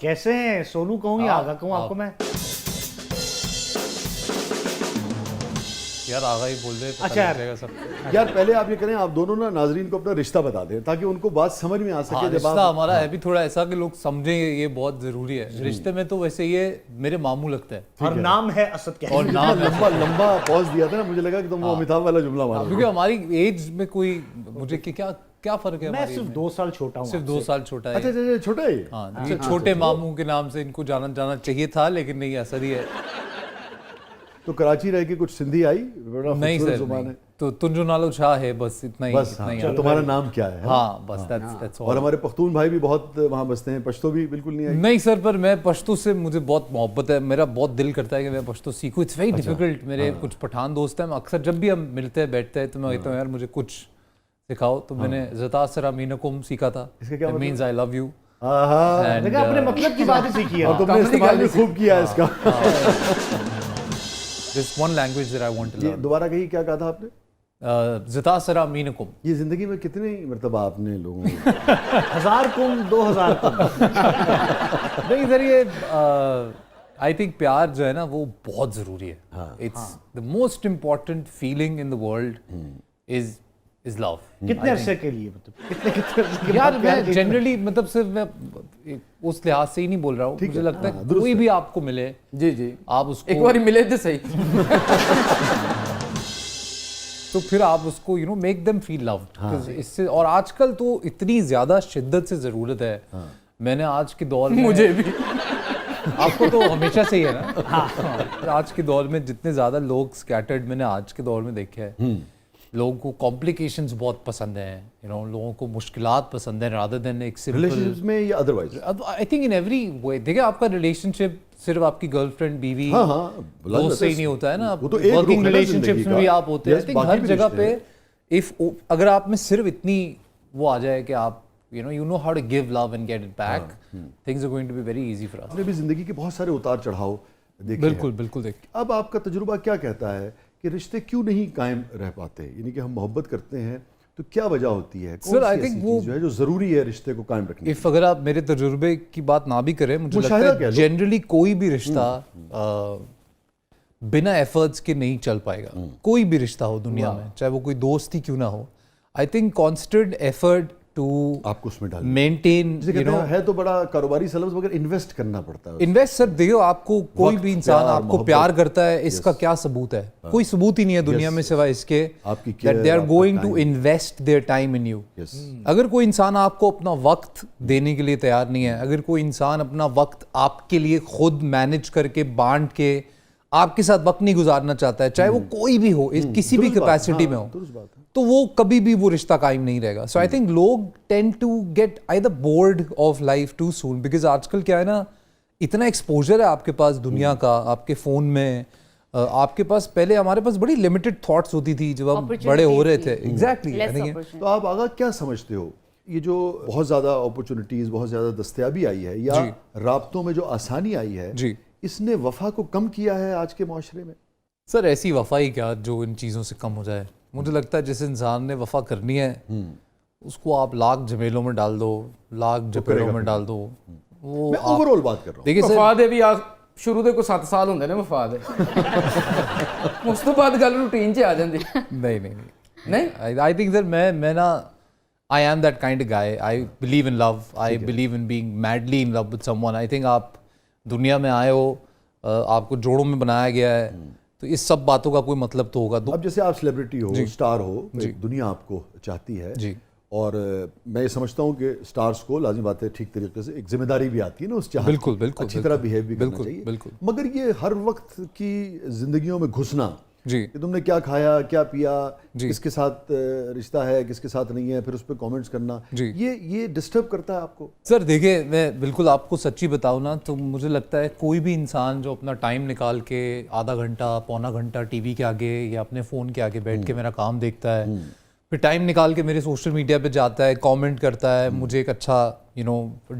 कैसे हैं? सोनू कहूँ या आगा कहूँ आपको मैं? यार आगा ही बोल दे, पता अच्छा लग जाएगा सब। यार पहले आप ये करें, आप दोनों ना नाजरीन को अपना रिश्ता बता दें ताकि उनको बात समझ में आ सके। हाँ, जब रिश्ता आप हमारा है भी थोड़ा ऐसा कि लोग समझें, ये बहुत जरूरी है। रिश्ते में तो वैसे ये मेरे मामू लगता है और नाम है असद क्या? और नाम है, लंबा लंबा पॉज दिया था ना, मुझे लगा कि तुम वो अमिताभ वाला जुमला मार क्योंकि हमारी एज में कोई मुझे क्या क्या फर्क है? मैं हमारी सिर्फ में? 2 साल छोटा हूँ सिर्फ 2 साल छोटा है। अच्छा अच्छा, छोटा है ये? हाँ, छोटे मामू के नाम से इनको जाना चाहिए था, लेकिन नहीं, ऐसा ही है। तो कराची रह के कुछ सिंधी आई, बड़ा नहीं खूबसूरत सर, जुबान नहीं। है। तो तुंजो नालो शाह है, बस इतना ही। बस इतना हाँ, ही तो आता तुम्हारा नाम क्या है? है। हाँ बस, that's all। और हमारे पख्तून भाई भी बहुत वहाँ बसते हैं, पश्तो भी बिल्कुल नहीं आई। नहीं सर, पर मैं पश्तो से मुझे बहुत मोहब्बत है, मेरा बहुत दिल करता है कि मैं पश्तो सीखूं। It's very difficult. मेरे कुछ पठान दोस्त हैं, अक्सर जब भी हम मिलते हैं बैठते हैं तो मैं कहता हूँ यार मुझे कुछ सिखाओ। तो मैंने ज़ता सरा मीनकुम सीखा था। इसका क्या मतलब? Means I love you. आहा, देखा, अपने मतलब की बात ही सीखी है। और तुमने इस्तेमाल भी खूब किया है इसका। This one language that I want to ये लर्न। दोबारा कही, क्या कहा था आपने? ज़ता सरा मीनकुम। ये जिंदगी में कितने मतलब आपने लोगों को 1000 कुम 2000 कुम। नहीं सर, ये आई थिंक प्यार जो है ना वो बहुत ज़रूरी है। It's the most important feeling in the world is love. कितने अरसे के लिए, मतलब कितने अरसे के यार बाद प्यार मैं की- जनरली मतलब सिर्फ मैं उस लिहाज से ही नहीं बोल रहा हूँ। मुझे लगता है कोई भी आपको मिले, जी जी, आप उसको एक बार मिले तो सही। तो फिर आप उसको मेक देम फील लव्ड। इससे और आजकल तो इतनी ज्यादा शिद्दत से जरूरत है। मैंने आज के दौर में, मुझे भी आपको तो हमेशा से ही है ना। आज के दौर में जितने ज्यादा लोग स्कैटर्ड मैंने आज के दौर में देखे हैं, लोगों को कॉम्प्लिकेशंस बहुत पसंद हैं, लोगों को मुश्किलात पसंद है रादर देन एक सिंपल। रिलेशनशिप्स में या otherwise? I think in every way. देखिए, आपका रिलेशनशिप सिर्फ आपकी गर्लफ्रेंड बीवी दोस्त से ही नहीं होता है ना। वो तो एक रुख वर्किंग है ना रिलेशनशिप्स जिंदगी में का। भी आप होते हैं। Yes, आई थिंक बाकी हर भी जगह रिश्ते पे इफ अगर आप में सिर्फ इतनी वो आ जाए कि आप you know how to give love and get it back, things are going to be very easy for us। आपने भी जिंदगी के बहुत सारे उतार चढ़ाव देखे बिल्कुल हैं। बिल्कुल। देख, अब आपका तजुर्बा क्या कहता है कि रिश्ते क्यों नहीं कायम रह पाते? यानी कि हम मोहब्बत करते हैं तो क्या वजह होती है? कौन Sir, सी I ऐसी think चीज़ वो- जो है जो जरूरी है रिश्ते को कायम रखने की? इफ अगर आप मेरे तजुर्बे की बात ना भी करें, मुझे लगता मुशाहिदा कह है लो। जनरली कोई भी रिश्ता बिना एफर्ट्स के नहीं चल पाएगा। कोई भी रिश्ता हो दुनिया में, चाहे वो कोई दोस्त ही क्यों ना हो। I think constant effort to आपको उसमें डाल मेंटेन जिसे कहते हैं, है तो बड़ा कारोबारी सलब्स मगर इन्वेस्ट करना पड़ता है। इन्वेस्ट। सर देखो, आपको कोई वक्त, भी इंसान प्यार, आपको मोहब्बत। प्यार करता है, इसका क्या सबूत है? कोई सबूत ही नहीं है दुनिया में सिवाय इसके आपकी दैट care, दे आर आपका going to time। Invest their time in you. Yes। अगर कोई इंसान आपको अपना वक्त देने के लिए तैयार नहीं है, अगर कोई इंसान अपना वक्त आपके लिए खुद मैनेज करके बांट के आपके साथ वक्त नहीं गुजारना चाहता है, चाहे वो कोई भी हो, किसी भी दुरुस्त बात, कैपेसिटी हाँ, में हो, दुरुस्त बात है। तो वो कभी भी वो रिश्ता कायम नहीं रहेगा। सो आई थिंक लोग tend to get either bored of life too soon, because आजकल क्या है ना, इतना एक्सपोजर है आपके पास दुनिया का, आपके फ़ोन में। आपके पास पहले हमारे पास बड़ी लिमिटेड थॉट्स होती थी जब हम बड़े हो रहे थे। एग्जैक्टली। तो आप आगा क्या समझते हो, ये जो बहुत ज़्यादा अपॉर्चुनिटीज़, बहुत ज़्यादा दस्तयाबी आई है या राब्तों में जो आसानी आई है, जी इसने वफा को कम किया है आज के माशरे में? सर, ऐसी वफा ही क्या जो इन चीज़ों से कम हो जाए। मुझे लगता है जिस इंसान ने वफा करनी है उसको आप लाख झमेलों में डाल दो, लाख जपेड़ों में डाल दो, वो मैं ओवरऑल बात कर रहा हूँ। देखिए सर, वफा दे भी आ शुरू ਦੇ ਕੋਈ 7 ਸਾਲ ਹੁੰਦੇ ਨੇ ਵਫਾ ਦੇ। ਉਸ ਤੋਂ ਬਾਅਦ ਗੱਲ ਰੂਟੀਨ 'ਚ ਆ ਜਾਂਦੀ। नहीं आई थिंक सर मैं ना I am that kind of guy. I believe in love, I believe in being madly in love with someone. I think आप दुनिया में आए हो, आपको जोड़ों में बनाया गया है, तो इस सब बातों का कोई मतलब तो होगा। अब जैसे आप सेलिब्रिटी हो, स्टार हो, एक दुनिया आपको चाहती है जी। और मैं ये समझता हूँ कि स्टार्स को लाजिम बात है, ठीक तरीके से एक जिम्मेदारी भी आती है ना उस चाहत बिल्कुल, की, बिल्कुल, अच्छी तरह बिहेव भी करना बिल्कुल, चाहिए। बिल्कुल। मगर ये हर वक्त की जिंदगियों में घुसना जी कि तुमने क्या खाया, क्या पिया, जी। किसके साथ रिश्ता है, किसके साथ नहीं है, फिर उस पर कमेंट्स करना, जी। ये डिस्टर्ब करता है आपको? सर देखिए, मैं बिल्कुल आपको सच्ची बताऊँ ना, तो मुझे लगता है कोई भी इंसान जो अपना टाइम निकाल के आधा घंटा पौना घंटा टीवी के आगे या अपने फ़ोन के आगे बैठ के मेरा काम देखता है, फिर टाइम निकाल के मेरे सोशल मीडिया पे जाता है, कमेंट करता है, मुझे एक अच्छा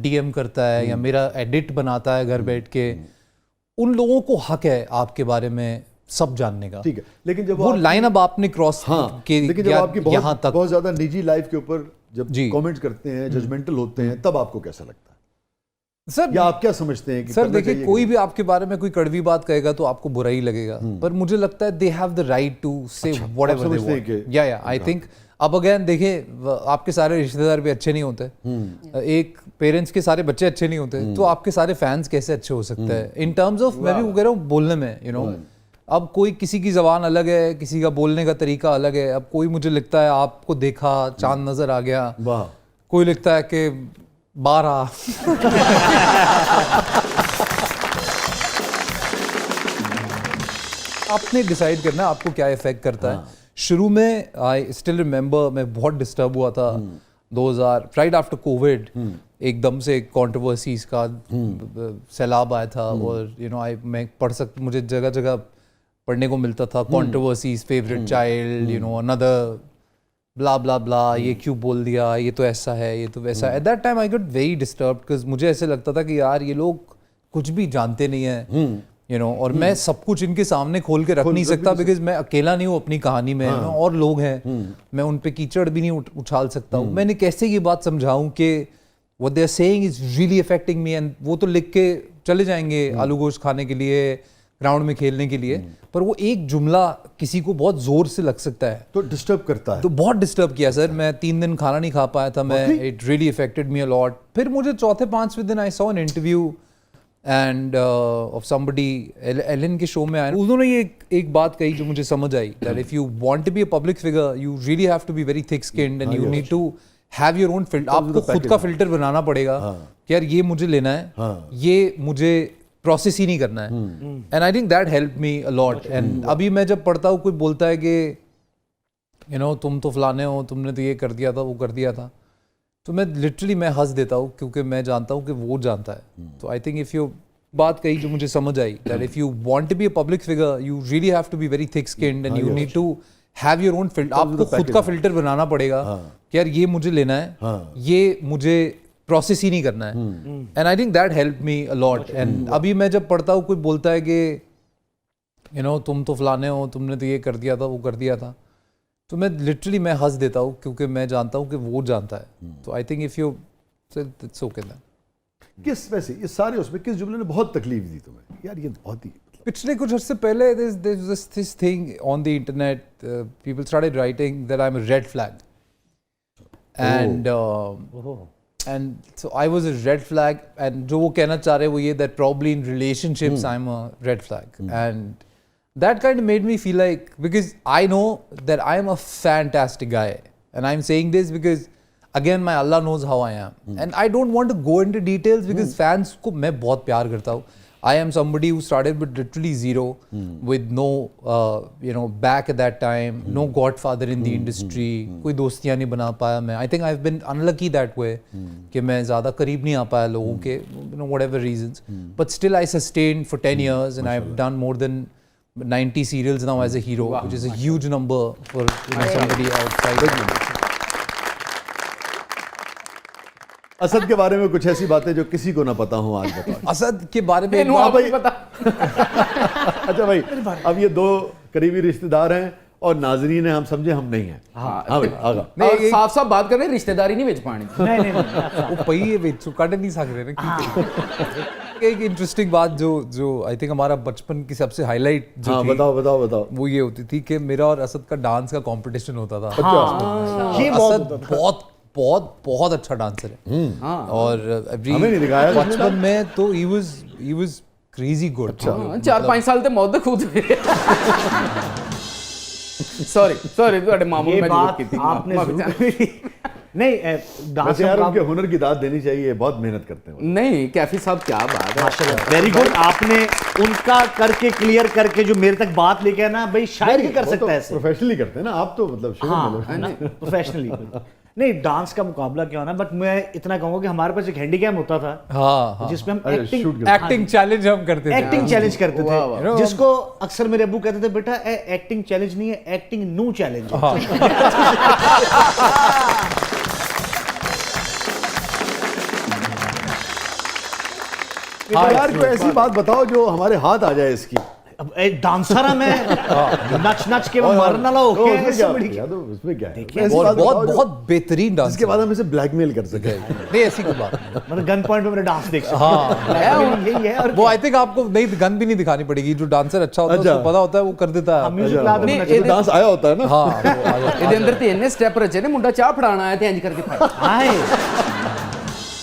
डीएम करता है या मेरा एडिट बनाता है घर बैठ के, उन लोगों को हक है आपके बारे में सब जानने का। ठीक है, लेकिन जब वो लाइन अब आपने क्रॉस के लेकिन जब आपकी यहाँ तक बहुत ज्यादा निजी लाइफ के ऊपर जब जी। कमेंट्स करते हैं, जजमेंटल होते हैं, तब आपको कैसा लगता है? सर या आप क्या समझते हैं कि सर करना देखिए चाहिए कोई भी आपके बारे में कोई कड़वी बात कहेगा तो आपको बुरा ही लगेगा, पर मुझे लगता है they have the right to say whatever they समझते हैं वांट। कि- या आई थिंक अब अगेन देखिए आपके सारे रिश्तेदार भी अच्छे नहीं होते, एक पेरेंट्स के सारे बच्चे अच्छे नहीं होते, तो आपके सारे फैंस कैसे अच्छे हो सकते हैं इन टर्म्स ऑफ, मैं भी कह रहा हूँ बोलने में, यू नो अब कोई किसी की जबान अलग है, किसी का बोलने का तरीका अलग है। अब कोई मुझे लिखता है आपको देखा चांद नजर आ गया, वाह, कोई लिखता है कि 12 आपने डिसाइड करना है आपको क्या इफेक्ट करता है। शुरू में आई स्टिल रिमेंबर मैं बहुत डिस्टर्ब हुआ था 2000 राइट आफ्टर कोविड, एकदम से कंट्रोवर्सीज का सैलाब आया था और यू नो मैं मुझे जगह जगह पढ़ने को मिलता था controversies, favourite child, you know another blah blah blah, ये क्यों बोल दिया, ये तो ऐसा है, ये तो वैसा। At that time I got very disturbed because मुझे ऐसे लगता था कि यार ये लोग कुछ भी जानते नहीं है, यू नो, और मैं सब कुछ इनके सामने खोल के रख नहीं सकता बिकॉज मैं अकेला नहीं हूँ अपनी कहानी में, में और लोग हैं, मैं उन पे कीचड़ भी नहीं उछाल सकता हूँ। मैंने कैसे ये बात समझाऊं कि what they are saying is really affecting me, and वो तो लिख के चले जाएंगे आलू गोश्त खाने के लिए, ग्राउंड में खेलने के लिए, पर वो एक जुमला किसी को बहुत जोर से लग सकता है तो डिस्टर्ब करता है। तो बहुत डिस्टर्ब किया सर। मैं 3 दिन खाना नहीं खा पाया था मैं, it really affected me a lot. फिर मुझे चौथे 5वें दिन I saw an interview and of somebody, Ellen के शो में आया, उन्होंने ये एक बात कही जो मुझे समझ आई, that if you want to be a public figure you really have to be very thick skinned and you need to have your own filter. आपको खुद का फिल्टर बनाना पड़ेगा कि यार ये मुझे लेना है, ये मुझे प्रोसेस ही नहीं करना है। And I think that help me a lot. And अभी मैं जब पढ़ता हूँ कोई बोलता है कि यू नो तुम तो फलाने हो, तुमने तो ये कर दिया था, वो कर दिया था, तो मैं लिटरली मैं हंस देता हूँ क्योंकि मैं जानता हूँ कि वो जानता है। तो आई थिंक इफ यू बात कही जो मुझे समझ आई, that if you want to be a public figure you really have to be very thick skinned and you need to have your own filter. आपको खुद का फिल्टर बनाना पड़ेगा कि यार ये मुझे लेना है, ये मुझे प्रोसेस ही नहीं करना है। And I think that help me a lot. And अभी मैं जब पढ़ता हूँ कोई बोलता है कि यू नो तुम तो फलाने हो, तुमने तो ये कर दिया था, वो कर दिया था, तो मैं लिटरली मैं हंस देता हूँ क्योंकि मैं जानता हूँ कि वो जानता है। तो I think if you it's okay then. किस वैसे ये सारे उसमें किस जुमले ने बहुत तकलीफ दी तुम्हें यार? ये बहुत ही पिछले कुछ अर्से पहले this thing on the internet, people started writing that I'm a red flag, and so I was a red flag, and जो वो कहना चाह रहे वो ये that probably in relationships I'm a red flag, and that kind of made me feel like, because I know that I am a fantastic guy, and I'm saying this because again my Allah knows how I am, and I don't want to go into details because fans को मैं बहुत प्यार करता हूँ. I am somebody who started with literally zero, with no, back at that time, no godfather in the industry, कोई दोस्तियाँ नहीं बना पाया मैं. I think I've been unlucky that way, कि मैं ज़्यादा करीब नहीं आ पाया लोगों के, whatever reasons. But still I sustained for 10 years and I've done more than 90 serials now as a hero, which is a huge number for somebody outside. Asad के बारे में कुछ ऐसी बातें जो किसी को ना पता हो आज बताओ। असद के बारे में भाई पता अच्छा भाई, अब ये दो करीबी रिश्तेदार हैं और नाजरीन हैं, हम समझे हम नहीं हैं। हाँ भाई आगा नहीं, साफ साफ बात कर रहे हैं, रिश्तेदारी नहीं बेच पानी। नहीं वो पही बेचो काट नहीं सकते ना। एक इंटरेस्टिंग बात जो आई थिंक हमारा बचपन की सबसे हाईलाइट जो हाँ, थी, बताओ वो ये होती थी कि मेरा और असद का डांस का कंपटीशन होता था। ये असद बहुत अच्छा डांसर है और हमें नहीं दिखाया बचपन में तो he was crazy good। 4-5 साल ते मौत खुद सॉरी ਤੁਹਾਡੇ ਮਾਮੂ ये में बात की थी आपने नहीं डांस यार उनके हुनर की दाद देनी चाहिए, बहुत मेहनत करते हैं। नहीं कैफी साहब क्या बात है, वेरी गुड। आपने उनका करके क्लियर करके जो मेरे तक बात लेके आना भाई शायद ही कर सकता है ऐसे। प्रोफेशनली करते हैं ना आप तो, मतलब प्रोफेशनली नहीं डांस का मुकाबला क्या होना। बट मैं इतना कहूंगा कि हमारे पास एक हैंडीकैम होता था, हाँ, जिसमें हम एक्टिंग चैलेंज हम करते थे। एक्टिंग चैलेंज करते थे, जिसको अक्सर मेरे अब्बू कहते थे बेटा एक्टिंग चैलेंज नहीं है, एक्टिंग न्यू चैलेंज है। यार कोई ऐसी बात बताओ जो हमारे हाथ आ जाए इसकी, अब डांसर है मैं, नच नच के वो मरने वाला हो ओ, गया, उसमें इससे क्या बड़ी याद हो, उसमें क्या है? देखिए, ऐसी बहुत बात बहुत बताओ जो- बहुत बेहतरीन डांस जिसके बाद हम इसे ब्लैकमेल कर सके। नहीं, ऐसी कोई बात नहीं। मतलब गन पॉइंट पे मेरा डांस देख सकते हाँ यही है। और वो आई थिंक आपको नहीं गन भी नहीं दिखानी पड़ेगी, जो डांसर अच्छा होता है अच्छा। उसको पता होता है वो कर देता है। म्यूजिक ला दो नहीं, नच- ये डांस आया होता है ना। हाँ वो आ जाता है। ਇਹਦੇ ਅੰਦਰ ਤੇ ਇੰਨੇ ਸਟੈਪ ਰਚੇ ਨੇ ਮੁੰਡਾ ਚਾਹ ਫੜਾਣਾ ਆਇਆ ਤੇ ਇੰਜ ਕਰਕੇ ਫੜ हाय